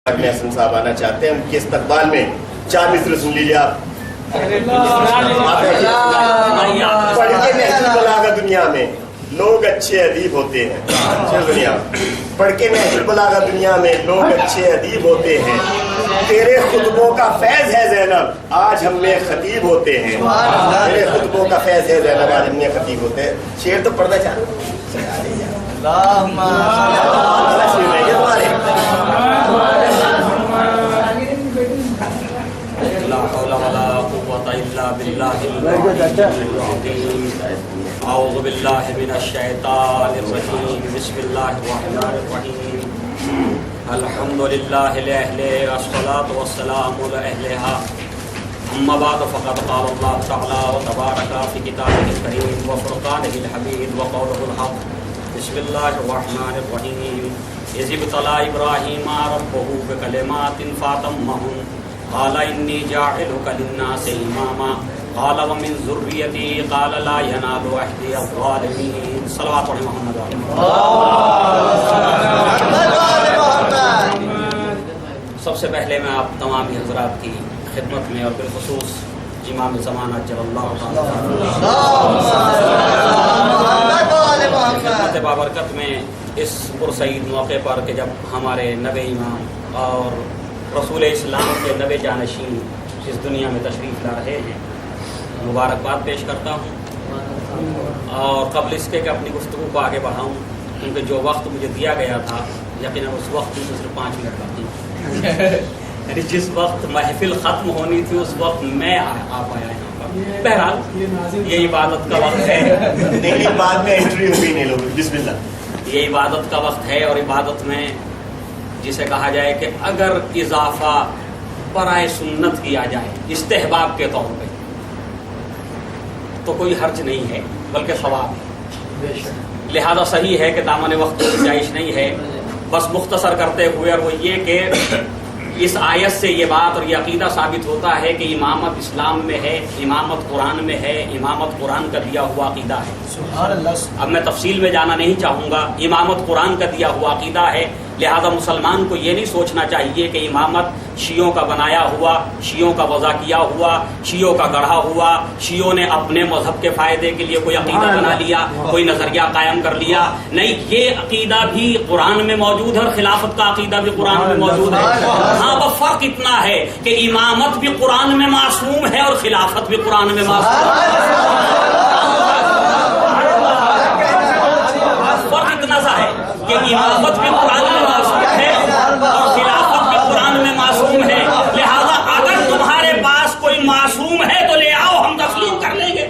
حسن صاحب آنا چاہتے ہیں، ان کے استقبال میں 4 مصرع سن لیجیے آپ۔ پڑھ کے نہج البلاغہ دنیا میں لوگ اچھے ادیب ہوتے ہیں، دنیا پڑھ کے نہج البلاغہ دنیا میں لوگ اچھے ادیب ہوتے ہیں، تیرے خطبوں کا فیض ہے زینب آج ہم میں خطیب ہوتے ہیں، تیرے خطبوں کا فیض ہے زینب آج ہم میں خطیب ہوتے ہیں۔ شعر تو پڑھنا چاہتے اعوذ باللہ من الشیطان الرجیم، بسم اللہ الرحمن الرحیم، الحمد للہ لأہلہ الصلاة والسلام لأہلہا، اما بعد فقد قال اللہ تعالی وتبارک فی کتابہ الکریم وفرقانہ الحمید وقولہ الحق، بسم اللہ الرحمن الرحیم، اذ ابتلی ابراہیم ربہ بکلمات فاتمہن قال انی جاعلک للناس اماما قال ومن ذریتی قال لا ینال عہدی الظالمین۔ صلوات علی محمد سب سے پہلے میں آپ تمام حضرات کی خدمت میں اور بالخصوص امام زمانہ جل اللہ خدمت بابرکت میں اس پرسعید موقع پر کہ جب ہمارے نبی امام اور رسول اسلام کے نبی جانشین اس دنیا میں تشریف لا رہے ہیں، مبارکباد پیش کرتا ہوں، اور قبل اس کے کہ اپنی گفتگو کو آگے بڑھاؤں کیونکہ جو وقت مجھے دیا گیا تھا یقیناً اس وقت میں صرف 5 منٹ باقی، یعنی جس وقت محفل ختم ہونی تھی اس وقت میں آ پایا یہاں پر۔ بہرحال یہ عبادت کا وقت ہے، لیکن بعد میں انٹری ہوئی نہیں لوگ، بسم اللہ، یہ عبادت کا وقت ہے، اور عبادت میں جسے کہا جائے کہ اگر اضافہ برائے سنت کیا جائے استحباب کے طور پہ تو کوئی حرج نہیں ہے بلکہ ثواب ہے، لہذا صحیح ہے کہ دامن وقت کی گنجائش نہیں ہے۔ بس مختصر کرتے ہوئے، اور وہ یہ کہ اس آیت سے یہ بات اور یہ عقیدہ ثابت ہوتا ہے کہ امامت اسلام میں ہے، امامت قرآن میں ہے، امامت قرآن کا دیا ہوا عقیدہ ہے۔ اب میں تفصیل میں جانا نہیں چاہوں گا، امامت قرآن کا دیا ہوا عقیدہ ہے، لہذا مسلمان کو یہ نہیں سوچنا چاہیے کہ امامت شیعوں کا بنایا ہوا، شیعوں کا وضع کیا ہوا، شیعوں کا گڑھا ہوا، شیعوں نے اپنے مذہب کے فائدے کے لیے کوئی عقیدہ بنا لیا، کوئی نظریہ قائم کر لیا، نہیں، یہ عقیدہ بھی قرآن میں موجود ہے اور خلافت کا عقیدہ بھی قرآن میں موجود ہے۔ ہاں، وہ فرق اتنا ہے کہ امامت بھی قرآن میں معصوم ہے اور خلافت بھی قرآن میں معصوم ہے۔ فرق اتنا سا ہے کہ امامت بھی قرآن میں معصوم ہے اور خلافت بھی قرآن میں معصوم ہے، لہذا اگر تمہارے پاس کوئی معصوم ہے تو لے آؤ، ہم تسلیم کر لیں گے۔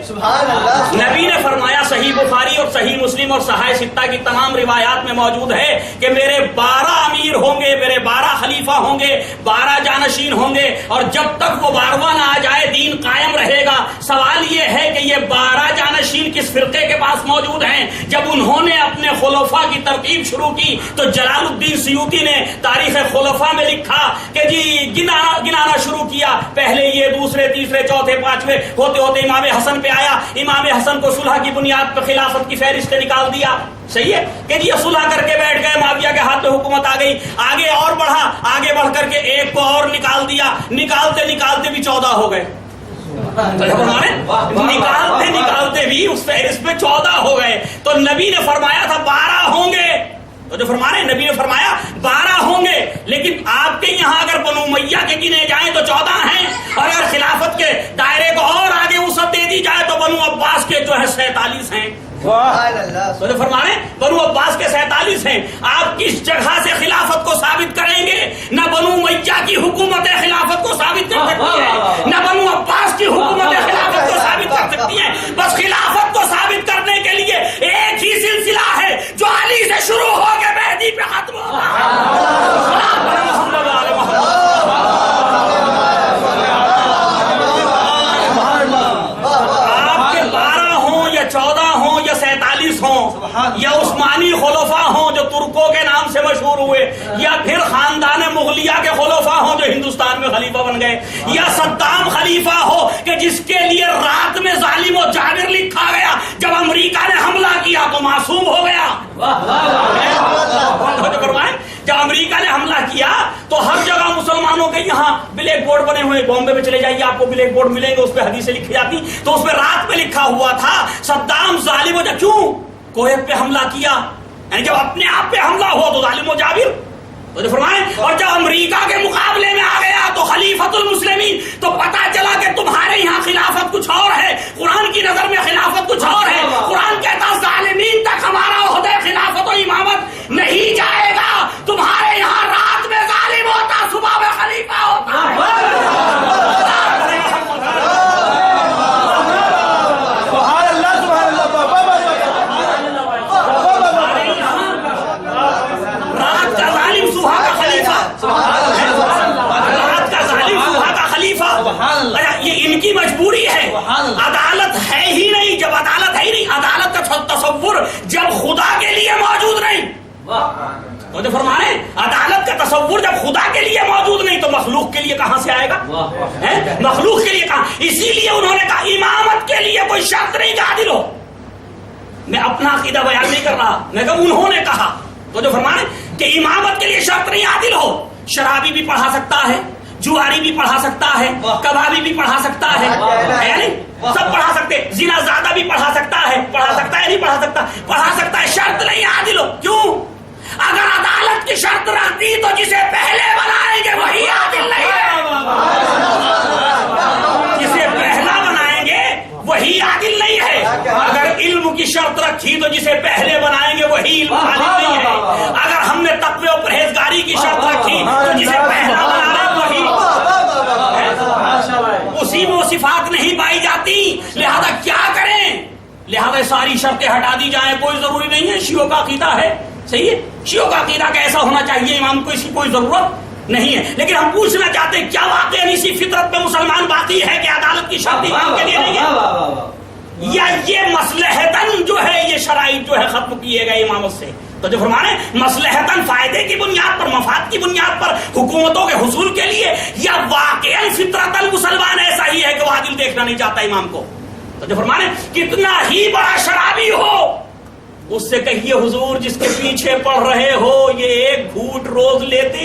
نبی نے فرمایا، صحیح بخاری اور صحیح مسلم اور صحیح ستہ کی تمام روایات میں موجود ہے کہ میرے 12 امیر ہوں گے، میرے 12 خلیفہ ہوں گے، 12 جانشین ہوں گے، اور جب تک وہ 12واں نہ آ جائے دین قائم رہے گا۔ سوال یہ ہے کہ یہ 12 جانشین کس فرقے کے پاس موجود ہیں؟ جب انہوں نے اپنے خلفاء کی ترتیب شروع کی تو جلال الدین سیوطی نے تاریخ خلفاء میں لکھا کہ جی گنانا شروع کیا، پہلے یہ، دوسرے، تیسرے، چوتھے، 5ویں ہوتے ہوتے امام حسن پہ آیا، امام حسن کو صلح کی بنیاد پر خلافت کی فہرست نکال دیا، صحیح ہے کہ جی صلح کر کے بیٹھ گئے، معاویہ کے ہاتھ میں حکومت آ گئی، آگے اور بڑھا، آگے بڑھ کر کے ایک کو اور نکال دیا، نکالتے نکالتے بھی 14 ہو گئے، نکالتے نکالتے بھی اس فہرست میں 14 ہو گئے۔ تو نبی نے فرمایا تھا 12 ہوں گے، تو جو فرما رہے نبی نے فرمایا 12 ہوں گے، لیکن آپ کے یہاں اگر بنو امیہ کے گنے جائیں تو 14 ہیں، اور اگر خلافت کے دائرے کو اور آگے وسعت دے دی جائے تو بنو عباس کے جو ہے 47 ہیں۔ تو جو فرما رہے بنو عباس کے 47 ہیں۔ آپ کس جگہ سے خلافت کو ثابت کریں گے؟ نہ بنو امیہ کی حکومت خلافت کو ثابت کر سکتی ہے، نہ بنو عباس کی حکومت خلافت کو ثابت کر سکتی ہے۔ بس خلافت کو ثابت کرنے کے لیے ایک ہی سلسلہ ہے جو علی سے شروع ہو کے مہدی پہ ختم ہوگا۔ آپ کے 12 ہوں یا 14 ہوں یا 47 ہوں، یا عثمانی خلفاء ہوں جو ترکوں کے نام سے مشہور ہوئے، یا پھر خاندان مغلیہ کے خلفاء ہوں جو ہندوستان میں خلیفہ بن گئے، یا صدام خلیفہ ہو کہ جس کے لیے رات میں ظالم و جابر لکھا گیا، جب امریکہ نے حملہ کیا تو معصوم ہو گیا۔ جب امریکہ نے حملہ کیا تو ہر جگہ مسلمانوں کے یہاں بلیک بورڈ بنے ہوئے، بامبے میں چلے جائیے آپ کو بلیک بورڈ ملیں گے، اس پہ حدیثیں لکھی جاتی، تو اس پہ رات میں لکھا ہوا تھا صدام ظالم و کیوں کویت پہ حملہ کیا، یعنی جب اپنے آپ پہ حملہ ہوا تو ظالم و جابر تو فرمائیں، اور جب امریکہ کے مقابلے میں آ گیا تو خلیفۃ المسلمین، تو پتا چلا کہ تمہارے یہاں خلافت کچھ اور ہے، قرآن کی نظر میں خلافت کچھ اور ہے، قرآن کہتا ظالمین تک ہمارا عہدہ خلافت و امامت نہیں جائے گا، تمہارے یہاں رات میں ظالم ہوتا صبح میں خلیفہ ہوتا یہ ان کی مجبوری ہے، عدالت ہے ہی نہیں، جب عدالت ہے ہی نہیں، عدالت کا تصور جب خدا کے لیے موجود نہیں، تو فرمانے عدالت کا تصور جب خدا کے لیے موجود نہیں تو مخلوق کے لیے کہاں سے آئے گا، مخلوق کے لیے کہاں، اسی لیے انہوں نے کہا امامت کے لیے کوئی شرط نہیں کہ عادل ہو، میں اپنا عقیدہ بیان نہیں کر رہا، میں کہا انہوں نے کہا، تو جو فرمانے کہ امامت کے لیے شرط نہیں عادل ہو، شرابی بھی پڑھا سکتا ہے، جواری بھی پڑھا سکتا ہے، کبابی بھی پڑھا سکتا ہے، سب پڑھا سکتے، زنا زیادہ بھی پڑھا سکتا ہے نہیں پڑھا سکتا ہے، شرط نہیں عادل ہو، کیوں؟ اگر عدالت کی شرط رکھتی تو جسے پہلے بنائیں گے وہی عادل نہیں ہے، جسے پہلا بنائیں گے وہی عادل نہیں ہے، اگر علم کی شرط رکھی تو جسے پہلے بنائیں گے وہی علم عادل نہیں ہے، اگر ہم نے تقوی و پرہیزگاری کی شرط رکھی تو جسے پہلا بنانا وہی، اسی میں وہ صفات نہیں پائی جاتی، لہذا کیا کریں، لہذا ساری شرطیں ہٹا دی جائیں، کوئی ضروری نہیں ہے، شیعوں کا عقیدہ ہے، صحیح ہے، شیعوں کا عقیدہ کہ ایسا ہونا چاہیے، امام کو اس کی کوئی ضرورت نہیں ہے، لیکن ہم پوچھنا چاہتے ہیں کیا واقعی اسی فطرت میں مسلمان باقی ہے کہ عدالت کی شرط امام کے لیے نہیں ہے، یا یہ مصلحتاً جو ہے یہ شرائط جو ہے ختم کیے گئے امامت سے، تو جو فرمانے مصلحتاً فائدے کی بنیاد پر، مفاد کی بنیاد پر، حکومتوں کے حصول کے لیے، یا واقعاً فطرتاً مسلمان ایسا ہی ہے کہ وہ عادل دیکھنا نہیں چاہتا امام کو، تو جو فرمانے کتنا ہی بڑا شرابی ہو اس سے کہیے حضور جس کے پیچھے پڑھ رہے ہو یہ ایک گھوٹ روز لیتے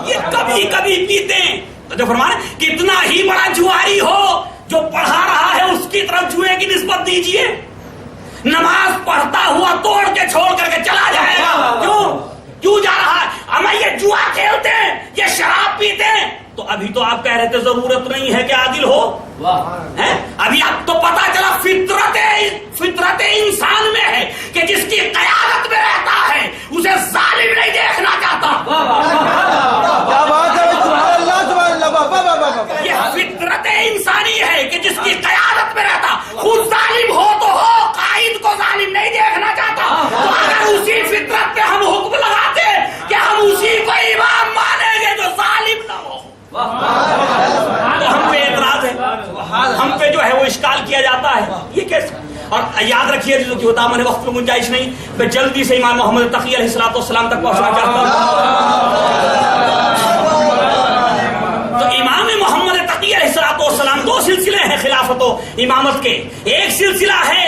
یہ کبھی کبھی پیتے، تو جو فرمانے کتنا ہی بڑا جواری ہو جو پڑھا رہا ہے اس کی طرف جوئے کی نسبت دیجئے، نماز پڑھتا ہوا توڑ کے چھوڑ کر کے چلا جائے گا، کیوں جا رہا ہے، ہمیں یہ جوا کھیلتے ہیں، یہ شراب پیتے ہیں، تو ابھی تو آپ کہہ رہے تھے ضرورت نہیں ہے کہ عادل ہو، ابھی آپ تو پتا چلا فطرت انسان میں ہے کہ جس کی قیادت میں رہتا ہے اسے ظالم نہیں دیکھنا چاہتا، یہ فطرت انسانی ہے کہ جس کی قیادت میں رہتا خود ظالم ہو تو ہو، قائد کو ظالم نہیں دیکھنا چاہتا، تو اگر اسی فطرت پہ ہم حکم لگاتے کہ ہم اسی کو امام مانیں گے جو ظالم نہ ہو، تو ہم پہ اعتراض ہے، ہم پہ جو ہے وہ اشکال کیا جاتا ہے، یہ کیسے، اور یاد رکھیے جو دامن وقت میں گنجائش نہیں، میں جلدی سے امام محمد تقی علیہ السلام تک پہنچنا چاہتا ہوں، تو امام محمد تقی علیہ السلام دو سلسلے ہیں خلافت و امامت کے، ایک سلسلہ ہے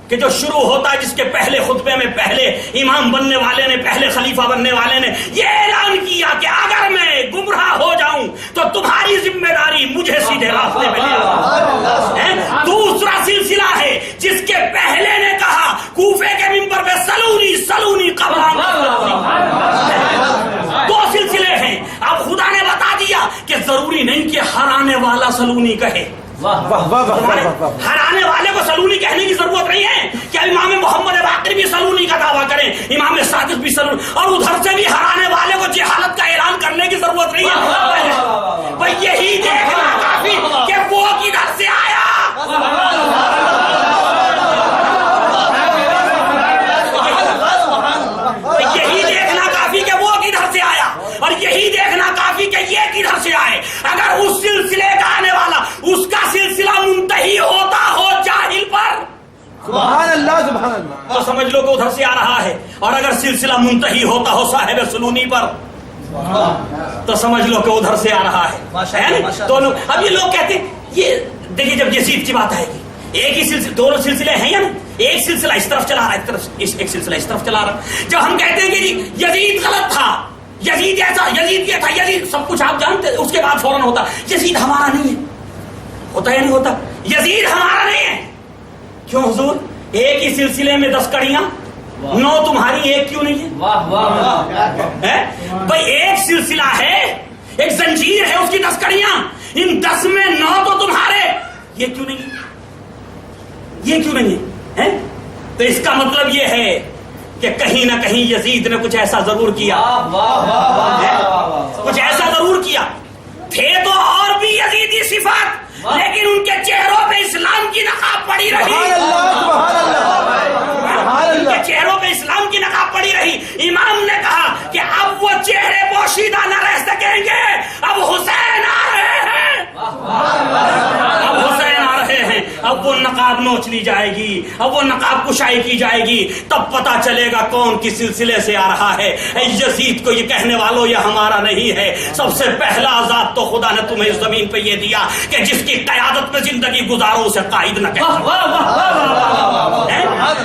کہ جو شروع ہوتا ہے جس کے پہلے خطبے میں پہلے امام بننے والے نے، پہلے خلیفہ بننے والے نے یہ اعلان کیا کہ اگر میں گمراہ ہو جاؤں تو تمہاری ذمہ داری مجھے سیدھے راستے پہ لے آؤ، دوسرا سلسلہ ہے جس کے پہلے نے کہا کوفے کے منبر پہ سلونی قبران، دو سلسلے ہیں، اب خدا نے بتا دیا کہ ضروری نہیں کہ ہر آنے والا سلونی کہے، ہر آنے والے کو سلونی کہنے کی ضرورت نہیں ہے، کیا امام محمد باقر بھی سلونی کا دعویٰ کریں، امام صادق بھی سلونی، اور ادھر سے بھی ہر آنے والے کو جہالت کا اعلان کرنے کی ضرورت نہیں ہے، بھئی یہی دیکھنا کافی کہ وہ کدھر سے آیا، یہی دیکھنا کافی کہ وہ کدھر سے آیا، اور یہی دیکھنا کافی کہ یہ کدھر سے آئے، اگر اس سلسلے کا آنے والا اس کا سلسلہ منتہی ہوتا ہو جاہل پر، سبحان اللہ، تو سمجھ لو کہ ادھر سے آ رہا ہے، اور اگر سلسلہ منتہی ہوتا ہو صاحب سلونی پر تو سمجھ لو کہ ادھر سے آ رہا ہے، دونوں، اب یہ لوگ کہتے ہیں، یہ دیکھیے جب یزید کی بات آئے گی ایک ہی سلسلے، دونوں سلسلے ہیں یا نہیں، ایک سلسلہ اس طرف چلا رہا ہے, ایک سلسلہ اس طرف چلا رہا. جب ہم کہتے ہیں کہ جی یزید غلط تھا, یزید ایسا, یزید یہ تھا, یزید سب کچھ آپ جانتے, اس کے بعد فوراً ہوتا یزید ہمارا نہیں ہے. ہوتا یا نہیں ہوتا؟ یزید ہمارا نہیں ہے. کیوں حضور؟ ایک ہی سلسلے میں 10 کڑیاں, 9 تمہاری, ایک کیوں نہیں ہے؟ واہ واہ واہ. بھائی ایک سلسلہ ہے, ایک زنجیر ہے, اس کی 10 کڑیاں, ان 10 میں 9 تو تمہارے, یہ کیوں نہیں ہے؟ یہ کیوں نہیں ہے؟ تو اس کا مطلب یہ ہے کہ کہیں نہ کہیں یزید نے کچھ ایسا ضرور کیا, کچھ ایسا ضرور کیا. تھے تو اور بھی یزیدی صفات, لیکن ان کے چہروں پہ اسلام کی نقاب پڑی رہی. ان کے چہروں پہ اسلام کی نقاب پڑی رہی. امام نے کہا کہ اب وہ چہرے پوشیدہ نہ رہ سکیں گے, اب حسین آ رہے ہیں, اب حسین آ رہے ہیں, اب وہ نقاب نوچ لی جائے گی, اب وہ نقاب کشائی کی جائے گی, تب پتا چلے گا کون کس سلسلے سے آ رہا ہے. یزید کو یہ کہنے والوں یہ ہمارا نہیں ہے. سب سے پہلا عذاب تو خدا نے تمہیں اس زمین پہ یہ دیا کہ جس کی قیادت میں زندگی گزارو اسے قائد نہ کہو,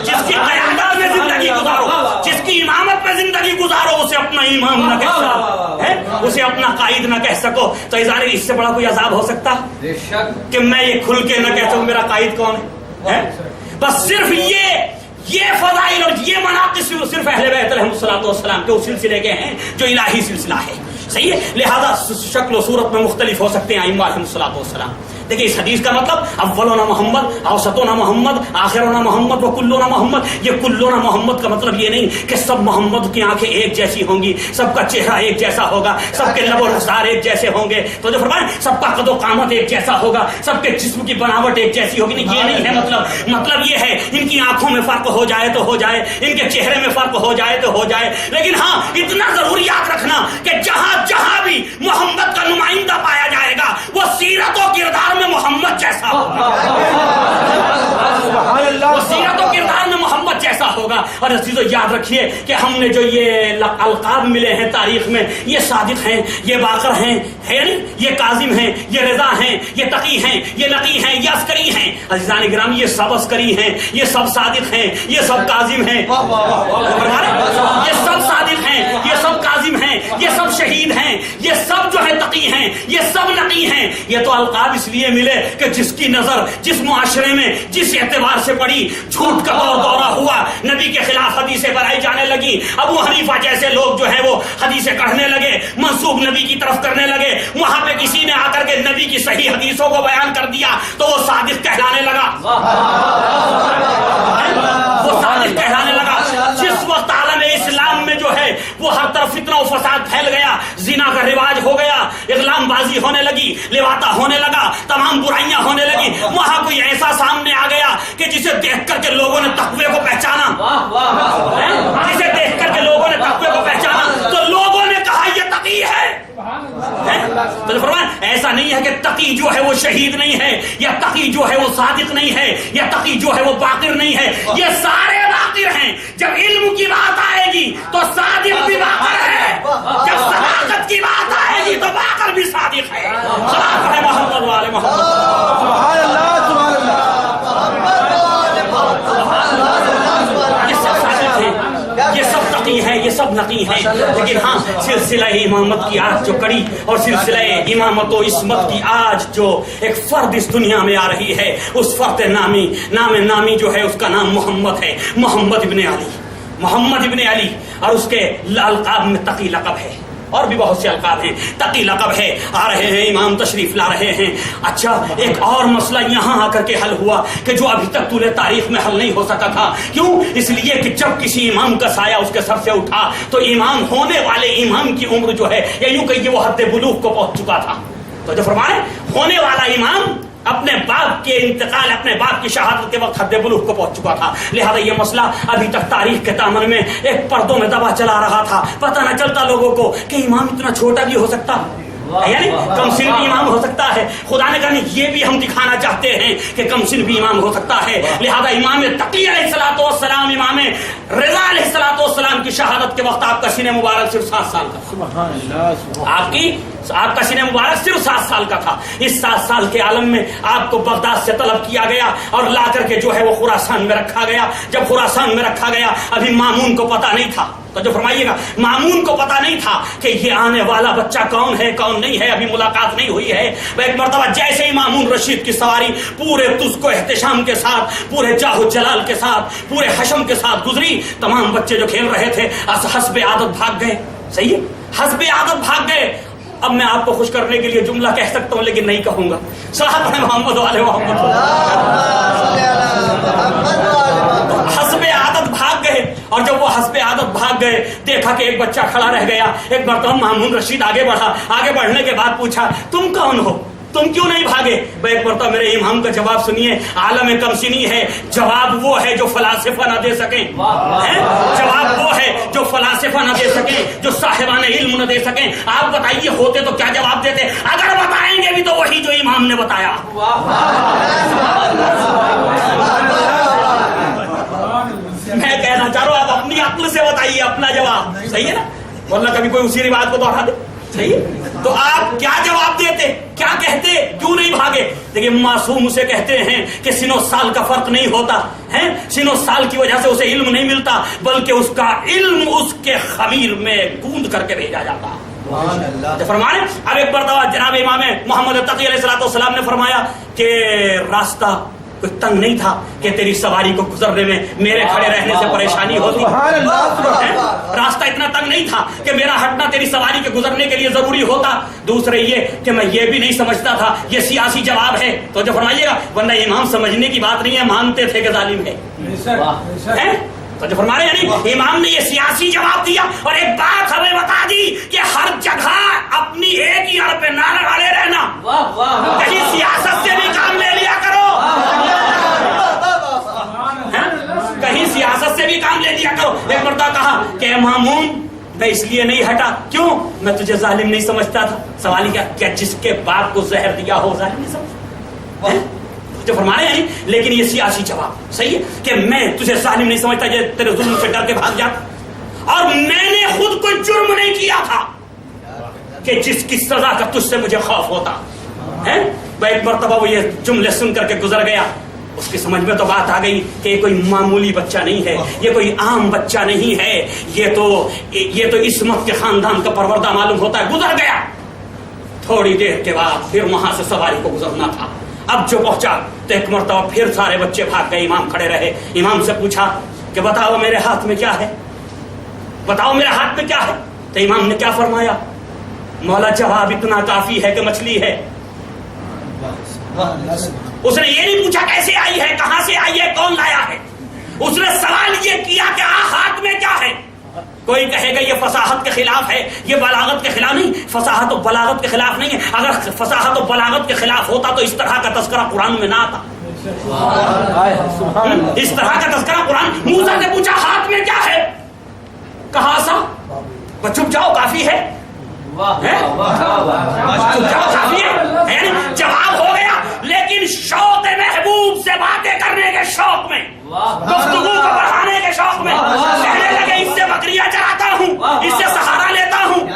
جس کی قیادت میں زندگی گزارو, جس کی امامت میں زندگی گزارو اسے اپنا امام نہ کہہ سکو, اسے اپنا قائد نہ کہہ سکو. تو اس سے بڑا کوئی عذاب ہو سکتا کہ میں یہ کھل کے نہ کہتا ہوں میرا قائد کون ہے؟ بس صرف یہ فضائل اور یہ مناقب صرف اہل بیت علیہم الصلوۃ والسلام کے اس سلسلے کے ہیں جو الہی سلسلہ ہے. صحیح ہے, لہذا شکل و صورت میں مختلف ہو سکتے ہیں ائمہ علیہم الصلوۃ والسلام. دیکھیں اس حدیث کا مطلب اولنا محمد, اوسطنا محمد, آخرنا محمد و کلنا محمد. یہ کلنا محمد کا مطلب یہ نہیں کہ سب محمد کی آنکھیں ایک جیسی ہوں گی, سب کا چہرہ ایک جیسا ہوگا, سب کے لب و رخسار ایک جیسے ہوں گے. تو جو فرمائیں سب کا قد و قامت ایک جیسا ہوگا, سب کے جسم کی بناوٹ ایک جیسی ہوگی, نہیں, یہ نہیں ہے مطلب. مطلب یہ ہے ان کی آنکھوں میں فرق ہو جائے تو ہو جائے, ان کے چہرے میں فرق ہو جائے تو ہو جائے, لیکن ہاں اتنا ضرور یاد رکھنا کہ جہاں جہاں بھی محمد کا نمائندہ پایا جائے گا وہ سیرت و کردار میں محمد جیسا ہوگا, وہ سیرت و کردار میں محمد جیسا ہوگا. اور عزیزو یاد رکھیے کہ ہم نے جو یہ القاب ملے ہیں تاریخ میں, یہ صادق ہیں, یہ باقر ہیں, یہ کاظم ہیں, یہ رضا ہیں, یہ تقی ہیں, یہ نقی ہیں, یہ عسکری ہیں. عزیزان گرامی یہ سب عسکری ہیں, یہ سب صادق ہیں, یہ سب کاظم ہیں, یہ سب صادق ہیں, یہ سب کاظم ہیں, یہ سب شہید ہیں, یہ سب جو ہے تقی ہیں, یہ سب نقی ہیں. یہ تو القاب اس لیے ملے کہ جس کی نظر جس معاشرے میں جس اعتبار سے پڑی, جھوٹ کا دورہ ہوا, نبی کے خلاف حدیثیں بنائی جانے لگی, ابو حنیفہ جیسے لوگ جو ہیں وہ حدیثیں کہنے لگے, منسوب نبی کی طرف کرنے لگے, وہاں پہ کسی نے آ کر کے نبی کی صحیح حدیثوں کو بیان کر دیا تو وہ صادق کہلانے لگا, وہ صادق کہلانے لگا. جس وقت عالم اسلام میں جو ہے وہ ہر طرف فتنہ و فساد پھیل گیا, زنا کا رواج ہو گیا, اغلام بازی ہونے لگی, لواطہ ہونے لگا, تمام برائیاں ہونے لگی, وہاں کوئی ایسا سامنے آ گیا کہ جسے دیکھ کر کے لوگوں نے تقوی کو پہچانا, جسے دیکھ کر کے لوگوں نے تقوی کو پہچانا تو لوگوں نے کہا یہ تقی ہے. تو فرمایا ایسا نہیں ہے کہ تقی جو ہے وہ شہید نہیں ہے, یا تقی جو ہے وہ صادق نہیں ہے, یا تقی جو ہے وہ باقر نہیں ہے, یہ سارے باقر ہیں. جب علم کی بات آئے گی تو صادق بھی باقر ہے, جب صداقت کی بات آئے گی تو باقر بھی صادق ہے. صداقت ہے محمد والے محمد. سبحان اللہ سبحان اللہ. یہ سب تقی ہے, یہ سب نقی ہے, لیکن ہاں سلسلہ امامت کی آج جو کڑی اور سلسلہ امامت و عصمت کی آج جو ایک فرد اس دنیا میں آ رہی ہے, اس فرد نامی جو ہے اس کا نام محمد ہے, محمد ابن علی, محمد ابن علی. اور اس کے القاب میں تقی لقب ہے, اور بھی بہت سے القاب ہیں, تقی لقب ہے. آ رہے ہیں امام تشریف لا رہے ہیں. اچھا ایک اور مسئلہ یہاں آ کر کے حل ہوا کہ جو ابھی تک طول تاریخ میں حل نہیں ہو سکا تھا. کیوں؟ اس لیے کہ جب کسی امام کا سایہ اس کے سر سے اٹھا تو امام ہونے والے امام کی عمر جو ہے یا یوں کہیے وہ حد بلوغ کو پہنچ چکا تھا. تو جو فرمائے ہونے والا امام اپنے باپ کے انتقال, اپنے باپ کی شہادت کے وقت حد بلوغ کو پہنچ چکا تھا. لہذا یہ مسئلہ ابھی تک تاریخ کے دامن میں ایک پردوں میں دبا چلا رہا تھا. پتہ نہ چلتا لوگوں کو کہ امام اتنا چھوٹا بھی ہو سکتا, یعنی کم سن بھی امام ہو سکتا ہے. خدا نے کہا یہ بھی ہم دکھانا چاہتے ہیں کہ کم سن بھی امام ہو سکتا ہے. لہذا امام تقی علیہ الصلوۃ والسلام, امام رضا علیہ السلام کی شہادت کے وقت آپ کا سینہ مبارک صرف 7 سال کا تھا. سبحان اللہ. آپ کا سینہ مبارک صرف 7 سال کا تھا. اس 7 سال کے عالم میں آپ کو بغداد سے طلب کیا گیا اور لا کر کے جو ہے وہ خراسان میں رکھا گیا. جب خراسان میں رکھا گیا ابھی مامون کو پتا نہیں تھا. تو جو فرمائیے گا مامون کو پتا نہیں تھا کہ یہ آنے والا بچہ کون ہے کون نہیں ہے, ابھی ملاقات نہیں ہوئی ہے. وہ ایک مرتبہ جیسے ہی مامون رشید کی سواری پورے تزک و احتشام کے ساتھ, پورے جاہ و جلال کے ساتھ, پورے حشم کے ساتھ گزری, تمام بچے جو کھیل رہے تھے حسب عادت بھاگ گئے. صحیح ہے, حسب عادت بھاگ گئے. اب میں آپ کو خوش کرنے کے لیے جملہ کہہ سکتا ہوں لیکن نہیں کہوں گا. صحابہ محمد والے محمد حسب عادت بھاگ گئے. اور جب وہ حسب عادت بھاگ گئے دیکھا کہ ایک بچہ کھڑا رہ گیا. ایک مرتبہ مامون رشید آگے بڑھا. آگے بڑھنے کے بعد پوچھا تم کون ہو, تم کیوں نہیں بھاگے؟ ایک مرتبہ میرے امام کا جواب سنیے. عالم کمسینی ہے, جواب وہ ہے جو فلاسفہ نہ دے سکیں. جواب وہ ہے جو فلاسفہ نہ دے سکیں, جو صاحبان علم نہ دے سکیں. آپ بتائیے ہوتے تو کیا جواب دیتے؟ اگر بتائیں گے بھی تو وہی جو امام نے بتایا. میں کہنا چاہ رہا ہوں آپ اپنی عقل سے بتائیے اپنا جواب. صحیح ہے نا, ورنہ کبھی کوئی اسی روایت کو دوہرا دے. صحیح ہے, تو آپ کیا جواب دیتے, کیا کہتے, کیوں نہیں بھاگے؟ دیکھیے معصوم اسے کہتے ہیں کہ سن و سال کا فرق نہیں ہوتا ہے. سن و سال کی وجہ سے اسے علم نہیں ملتا بلکہ اس کا علم اس کے خمیر میں گوندھ کر کے بھیجا جاتا. فرمانے اب ایک مرتبہ جناب امام محمد تقی علیہ السلام نے فرمایا کہ راستہ کوئی تنگ نہیں تھا کہ تیری سواری کو گزرنے میں میرے کھڑے رہنے سے پریشانی ہوتی. راستہ اتنا تنگ نہیں تھا کہ میرا ہٹنا تیری سواری کے گزرنے کے لیے ضروری ہوتا. دوسرے یہ کہ میں یہ بھی نہیں سمجھتا تھا یہ سیاسی جواب ہے. تو جو فرمائیے گا ورنہ امام سمجھنے کی بات نہیں ہے, مانتے تھے کہ ظالم ہے. تو جو فرما رہے یعنی امام نے یہ سیاسی جواب دیا. اور ایک بات ہمیں بتا دی کہ ہر جگہ اپنی ایک ہی اڑ پہ نہ لگاڑے رہنا. کہیں سیاست سے بھی کام لے لیا کرو, کہیں سیاست سے بھی کام لے لیا کرو. ایک مرتبہ کہا کہ مامون میں اس لیے نہیں ہٹا, کیوں؟ میں تجھے ظالم نہیں سمجھتا تھا. سوال کیا جس کے باپ کو زہر دیا ہو ظالم نہیں سمجھتا؟ جو فرمانے ہیں لیکن یہ سیاسی جواب. صحیح ہے کہ میں تجھے ظالم نہیں سمجھتا کہ تیرے ظلم سے ڈر کے بھاگ جاتا, اور میں نے خود کوئی جرم نہیں کیا تھا کہ جس کی سزا کا تجھ سے مجھے خوف ہوتا ہے. ایک مرتبہ وہ یہ جملے سن کر کے گزر گیا. اس کی سمجھ میں تو بات آ گئی کہ یہ کوئی معمولی بچہ نہیں ہے, یہ کوئی عام بچہ نہیں ہے, یہ تو عصمت کے خاندان کا پروردہ معلوم ہوتا ہے. گزر گیا. تھوڑی دیر کے بعد پھر وہاں سے سواری کو گزرنا تھا. اب جو پہنچا تو ایک مرتبہ پھر سارے بچے بھاگ گئے. امام کھڑے رہے. امام سے پوچھا کہ بتاؤ میرے ہاتھ میں کیا ہے, بتاؤ میرے ہاتھ میں کیا ہے. تو امام نے کیا فرمایا؟ مولا جواب اتنا کافی ہے کہ مچھلی ہے. اس نے یہ نہیں پوچھا کیسے آئی ہے, کہاں سے آئی ہے, کون لایا ہے. اس نے سوال یہ کیا کہ ہاتھ میں کیا ہے. کوئی کہے گا یہ فصاحت کے خلاف ہے, یہ بلاغت کے خلاف نہیں. فصاحت و بلاغت کے خلاف نہیں ہے. اگر فصاحت و بلاغت کے خلاف ہوتا تو اس طرح کا تذکرہ قرآن میں نہ آتا. اس طرح کا تذکرہ قرآن. موسیٰ نے پوچھا ہاتھ میں کیا ہے, کہا سا, چپ جاؤ کافی ہے, کافی ہے. جواب ہو گیا. لیکن شوق محبوب سے باتیں کرنے کے شوق میں, گفتگو کو بڑھانے کے شوق میں کہنے لگے اس سے بکریاں چراتا ہوں, اس سے سہارا لیتا ہوں.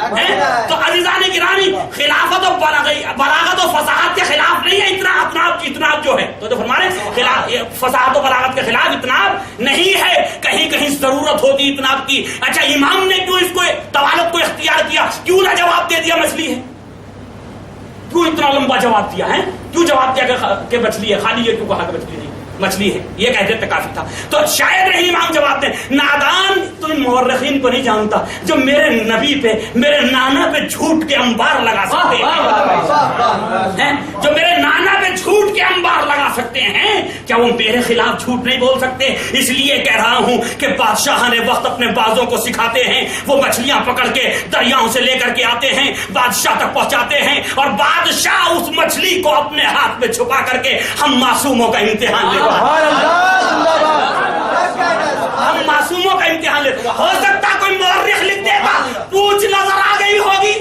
تو عزیزان گرامی خلافت و بلاغت و فصاحت کے خلاف نہیں ہے اتناب جو ہے. تو فرما رہے فصاحت و بلاغت کے خلاف اتناب نہیں ہے. کہیں کہیں ضرورت ہوتی اتناب کی. اچھا امام نے کیوں اس کو طوالت کو اختیار کیا, کیوں نہ جواب دے دیا مچھلی ہے, کیوں اتنا لمبا جواب دیا ہے, کیوں جواب دیا کہ مچھلی ہے, خالی یہ کیوں کہا کہ مچھلی نہیں مچھلی ہے, یہ کہہ دیتے کافی تھا. تو شاید نہیں امام جواب دیں. نادان تم مورخین کو نہیں جانتا جو میرے نبی پہ میرے نانا پہ جھوٹ کے انبار لگا سکتے ہیں, جو میرے نانا پہ جھوٹ کے انبار لگا سکتے ہیں, کیا وہ میرے خلاف جھوٹ نہیں بول سکتے؟ اس لیے کہہ رہا ہوں کہ بادشاہ نے وقت اپنے بازوں کو سکھاتے ہیں, وہ مچھلیاں پکڑ کے دریاؤں سے لے کر کے آتے ہیں, بادشاہ تک پہنچاتے ہیں, اور بادشاہ اس مچھلی کو اپنے ہاتھ میں چھپا کر کے ہم معصوموں کا امتحان لے, ہم معصوموں کا امتحان لیتے. ہو سکتا کوئی مورخ لکھ دے گا پوچھ نظر آ گئی ہوگی,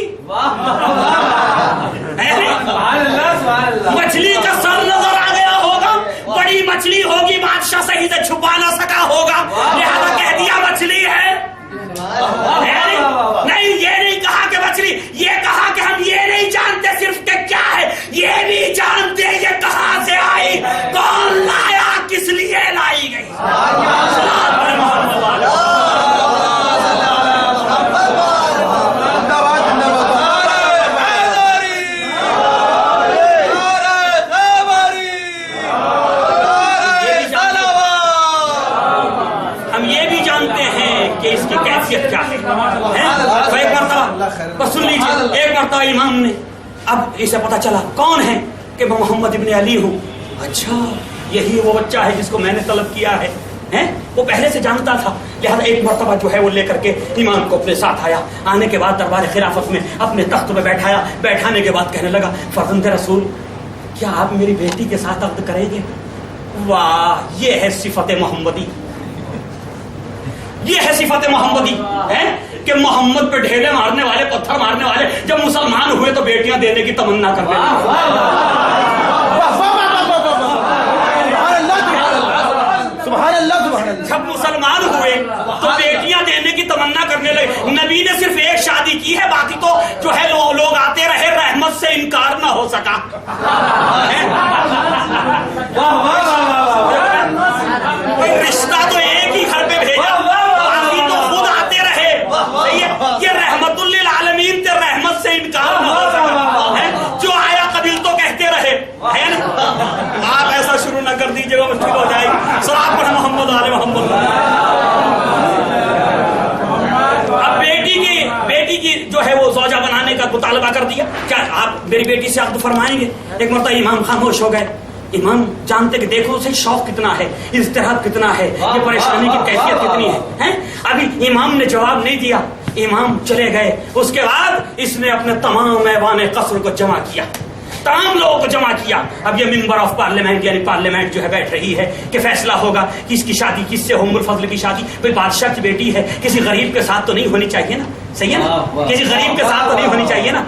مچھلی کا سر نظر آ گیا ہوگا, بڑی مچھلی ہوگی, بادشاہ صحیح سے چھپا نہ سکا ہوگا, لہذا کہہ دیا تو ایک مرتبہ بس سن لیجیے، ایک مرتبہ امام نے، اب اسے پتا چلا کون ہے کہ میں محمد ابن علی ہوں. اچھا یہی وہ بچہ ہے جس کو میں نے طلب کیا ہے. وہ پہلے سے جانتا تھا، لہذا ایک مرتبہ جو ہے وہ لے کر کے امام کو اپنے ساتھ آیا. آنے کے بعد دربار خلافت میں اپنے تخت میں بیٹھایا. بیٹھانے کے بعد کہنے لگا فرزند رسول کیا آپ میری بیٹی کے ساتھ عقد کریں گے؟ واہ، یہ ہے صفت محمدی، یہ ہے صفت محمدی کہ محمد پہ ڈھیلے مارنے والے، پتھر مارنے والے جب مسلمان ہوئے تو بیٹیاں دینے کی تمنا کرنے لگے. جب مسلمان ہوئے تو بیٹیاں دینے کی تمنا کرنے لگے. نبی نے صرف ایک شادی کی ہے، باقی تو جو ہے لوگ آتے رہے، رحمت سے انکار نہ ہو سکا. رشتہ تو ایک ہی گھر پہ بھیجا، باقی تو خود آتے رہے. یہ رحمت للعالمین تھے، رحمت سے انکار نہ ہو سکا. جو آیا قبیل تو کہتے رہے. آپ ایسا شروع نہ کر دیجیے گا، مشکل ہو جائے گی. صلاۃ پڑھ محمد آل محمد. اب بیٹی کی جو ہے وہ زوجہ بنانے کا مطالبہ کر دیا. کیا آپ میری بیٹی سے عقد فرمائیں گے؟ ایک مرتبہ امام خاموش ہو گئے. امام جانتے کہ دیکھو اسے شوق کتنا ہے، اضطراب کتنا ہے، یہ پریشانی کی کیفیت کتنی ہے. ابھی امام نے جواب نہیں دیا، امام چلے گئے. اس کے بعد اس نے اپنے تمام ایوان قصر کو جمع کیا، تمام لوگوں کو جمع کیا. اب یہ ممبر آف پارلیمنٹ یعنی پارلیمنٹ جو ہے بیٹھ رہی ہے کہ فیصلہ ہوگا کہ اس کی شادی کس سے ہو. ام الفضل کی شادی کوئی بادشاہ کی بیٹی ہے، کسی غریب کے ساتھ تو نہیں ہونی چاہیے نا، صحیح ہے نا، کسی غریب کے ساتھ تو نہیں ہونی چاہیے نا.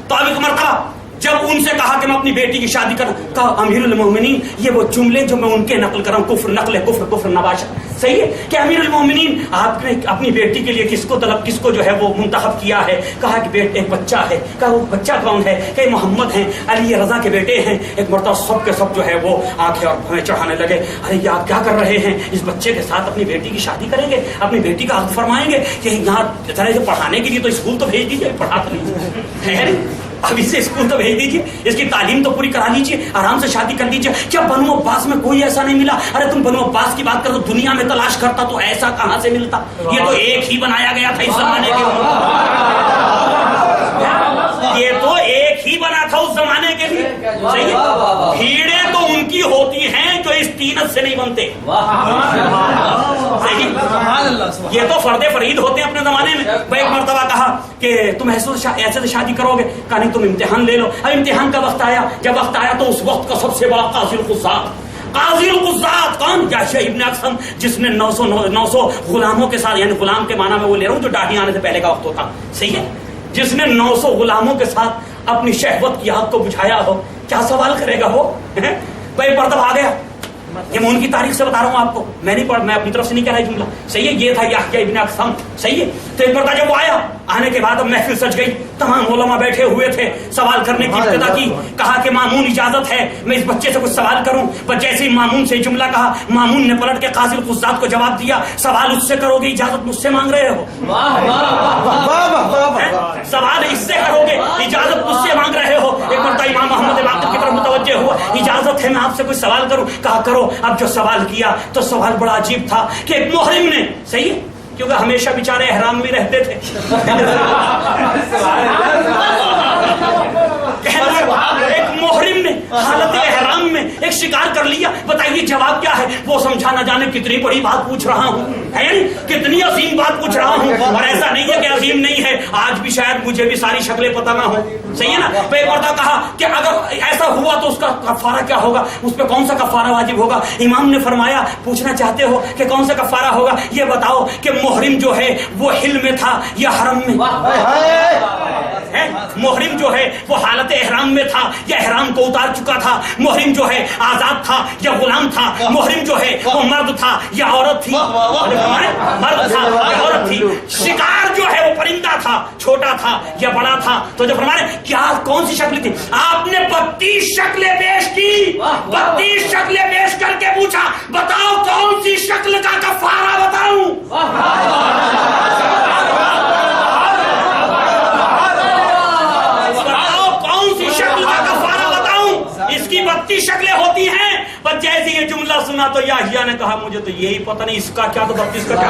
تو اب ایک مرتبہ جب ان سے کہا کہ میں اپنی بیٹی کی شادی کروں، کہا امیر المومنین یہ وہ جملے جو میں ان کے نقل کر رہا ہوں، کفر نقل کفر کفر نباشا. صحیح ہے کہ امیر المومنین آپ نے اپنی بیٹی کے لیے کس کو جو ہے وہ منتخب کیا ہے؟ کہا کہ ایک بچہ ہے. کہا وہ بچہ کون ہے؟ کہ محمد ہیں، علی رضا کے بیٹے ہیں. ایک مرتبہ سب کے سب جو ہے وہ آنکھیں اور بھویں چڑھانے لگے. ارے یہ آپ کیا کر رہے ہیں؟ اس بچے کے ساتھ اپنی بیٹی کی شادی کریں گے، اپنی بیٹی کا عقد فرمائیں گے کہ یہاں ذرا اسے پڑھانے کے لیے تو اسکول تو بھیج دیجیے. پڑھاتا نہیں، اب اسے اسکول تو بھیج دیجیے، اس کی تعلیم تو پوری کرا لیجیے، آرام سے شادی کر لیجیے. کیا بنو عباس میں کوئی ایسا نہیں ملا؟ ارے تم بنو عباس کی بات کر تو دنیا میں تلاش کرتا تو ایسا کہاں سے ملتا؟ یہ تو ایک ہی بنایا گیا تھا اس زمانے کے لیے، یہ تو ایک ہی بنا تھا اس زمانے کے لیے. بھیڑیں تو ان کی ہوتی ہیں جو اس تینت سے نہیں بنتے. یہ تو فرد فرید ہوتے ہیں اپنے زمانے میں. وہ ایک مرتبہ کہا کہ تم ایسے سے شادی کرو گے؟ کہا نہیں تم امتحان لے لو. اب امتحان کا وقت آیا. جب وقت آیا تو اس وقت کا سب سے بڑا قاضی القضات کون؟ یحییٰ ابن اقسم، جس نے 900 غلاموں کے ساتھ، یعنی غلام کے معنی میں وہ لے رہا ہوں جو داڑھی آنے سے پہلے کا وقت ہوتا، صحیح ہے، جس نے 900 غلاموں کے ساتھ اپنی شہوت کی آگ کو بجھایا ہو. کیا سوال کرے گا وہ؟ بھائی مرتبہ آ گیا. یہ میں ان کی تاریخ سے بتا رہا ہوں آپ کو، میں نہیں پڑھ، میں اپنی طرف سے نہیں کہہ رہا جملہ، صحیح ہے. یہ تھا یحییٰ ابن اقسم، صحیح ہے. تو ایک مرتبہ جب وہ آیا، آنے کے بعد اب محفل سج گئی، تمام علماء بیٹھے ہوئے تھے. سوال کرنے کی ابتدا کی. کہا کہ مامون اجازت ہے میں اس بچے سے کچھ سوال کروں. پر جیسے ہی مامون سے جملہ کہا، مامون نے پلٹ کے قاضی القضات کو جواب دیا، سوال اس سے کرو گے اجازت مجھ سے مانگ رہے ہو؟ سوال اس سے کرو گے اجازت مجھ سے مانگ رہے ہو؟ ایک مرتبہ امام محمد باقر کی طرف متوجہ ہوا، اجازت ہے میں آپ سے کچھ سوال کروں؟ کہا کرو. اب جو سوال کیا تو سوال بڑا عجیب تھا کہ ایک محرم نے، صحیح ہے کیونکہ ہمیشہ بیچارے احرام میں رہتے تھے، ایک محرم نے حالت احرام میں ایک شکار کر لیا. بتائیے جواب کیا ہے؟ وہ سمجھا نہ جانے کتنی بڑی بات پوچھ رہا ہوں، ہے کتنی عظیم بات پوچھ رہا ہوں. اور ایسا نہیں ہے کہ عظیم نہیں ہے، آج بھی شاید مجھے بھی ساری شکلیں پتہ نہ ہوں، صحیح ہے نا. ایک مرتبہ کہا کہ اگر ایسا ہوا تو اس کا کفارہ کیا ہوگا، اس پہ کون سا کفارہ واجب ہوگا؟ امام نے فرمایا پوچھنا چاہتے ہو کہ کون سا کفارہ ہوگا؟ یہ بتاؤ کہ محرم جو ہے وہ حل میں تھا یا حرم میں؟ محرم جو ہے وہ حالت احرام میں تھا یا احرام کو اتار چکا تھا؟ محرم جو ہے آزاد تھا یا غلام تھا؟ محرم جو ہے وہ مرد تھا یا عورت تھی؟ مرد تھا یا عورت تھی؟ شکار جو ہے وہ پرندہ تھا، چھوٹا تھا یا بڑا تھا؟ تو جو فرمایا کیا کون سی شکل تھی؟ آپ نے 32 شکلیں پیش کی، 32 شکلیں پیش کر کے پوچھا بتاؤ کون سی شکل کا کفارہ بتاؤں؟ اس کی 32 شکلیں ہوتی ہیں. پر جیسے یہ جملہ سنا تو یحییٰ نے کہا مجھے تو یہی پتہ نہیں اس کا کیا تو 32 کا کیا.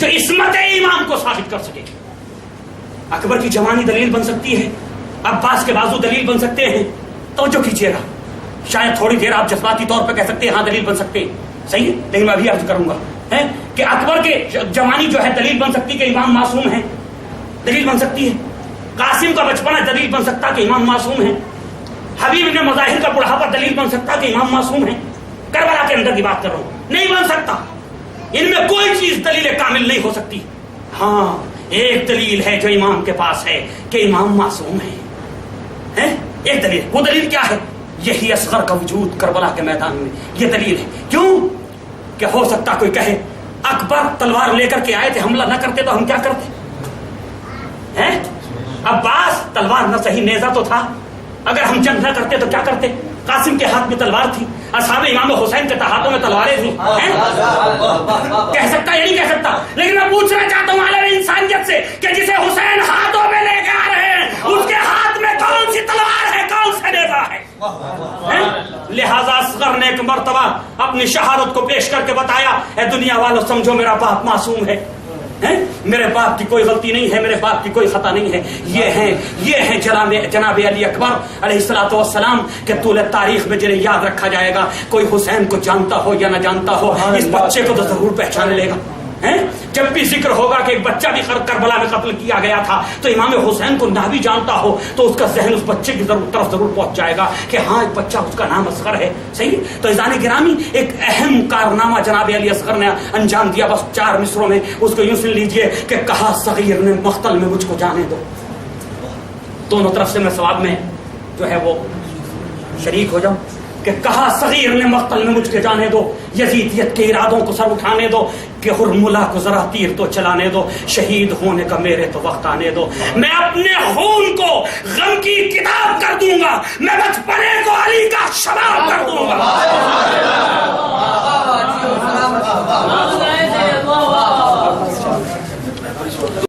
جو عصمت امام کو ثابت کر سکے. اکبر کی جوانی دلیل بن سکتی ہے, عباس کے بازو دلیل بن سکتے ہیں. توجہ کیجیے گا, شاید تھوڑی دیر آپ جذباتی طور پہ کہہ سکتے ہیں ہاں دلیل بن سکتے ہیں, صحیح ہے, لیکن میں ابھی عرض کروں گا کہ اکبر کے جوانی جو ہے دلیل بن سکتی کہ امام معصوم ہے, دلیل بن سکتی ہے. قاسم کا بچپنا دلیل بن سکتا کہ امام معصوم ہے. حبیب ابن مظاہر کا بڑھاپا دلیل بن سکتا کہ امام معصوم ہے. کربلا کے اندر کی بات کر رہا ہوں, نہیں بن سکتا. ان میں کوئی چیز دلیل کامل نہیں ہو سکتی. ہاں ایک دلیل ہے جو امام کے پاس ہے کہ امام معصوم ہے. ایک دلیل, وہ دلیل کیا ہے؟ یہی اصغر کا وجود کربلا کے میدان میں, یہ دلیل ہے. کیوں کہ ہو سکتا کوئی کہے اکبر تلوار لے کر کے آئے تھے, حملہ نہ کرتے تو ہم کیا کرتے ہیں؟ عباس تلوار نہ صحیح نیزہ تو تھا, اگر ہم جنگ نہ کرتے تو کیا کرتے؟ قاسم کے ہاتھ میں تلوار تھی, اصحاب امام حسین کے ہاتھوں میں تلواریں تھیں. کہہ سکتا یا نہیں کہہ سکتا؟ لیکن میں پوچھنا چاہتا ہوں عالم انسانیت سے کہ جسے حسین ہاتھوں میں لے کے آ رہے ہیں اس کے ہاتھ میں کون سی تلوار ہے, کون سا نیزہ ہے؟ لہذا اصغر نے ایک مرتبہ اپنی شہادت کو پیش کر کے بتایا, اے دنیا والوں سمجھو میرا باپ معصوم ہے, میرے باپ کی کوئی غلطی نہیں ہے, میرے باپ کی کوئی خطا نہیں ہے. یہ ہیں جناب علی اکبر علیہ الصلوۃ والسلام کہ طول تاریخ میں جنہیں یاد رکھا جائے گا. کوئی حسین کو جانتا ہو یا نہ جانتا ہو, اس بچے کو تو ضرور پہچان لے گا. جب بھی ذکر ہوگا کہ ایک بچہ بھی کربلا میں قتل کیا گیا تھا تو امام حسین کو نہ بھی جانتا ہو تو اس کا ذہن اس بچے کی طرف ضرور پہنچ جائے گا کہ ہاں ایک بچہ, اس کا نام اصغر ہے. صحیح. تو عزیزان گرامی, ایک اہم کارنامہ جناب علی اصغر نے انجام دیا. بس 4 مصروں میں اس کو یوں سن لیجئے کہ کہا صغیر نے مقتل میں مجھ کو جانے دو. دونوں طرف سے میں ثواب میں جو ہے وہ شریک ہو جاؤں کہ کہا صغیر نے مقتل میں مجھ کے جانے دو, یزیدیت کے ارادوں کو سر اٹھانے دو, کہ ہرملا کو ذرا تیر تو چلانے دو, شہید ہونے کا میرے تو وقت آنے دو. میں اپنے خون کو غم کی کتاب کر دوں گا, میں بچپنے کو علی کا شباب کر دوں گا.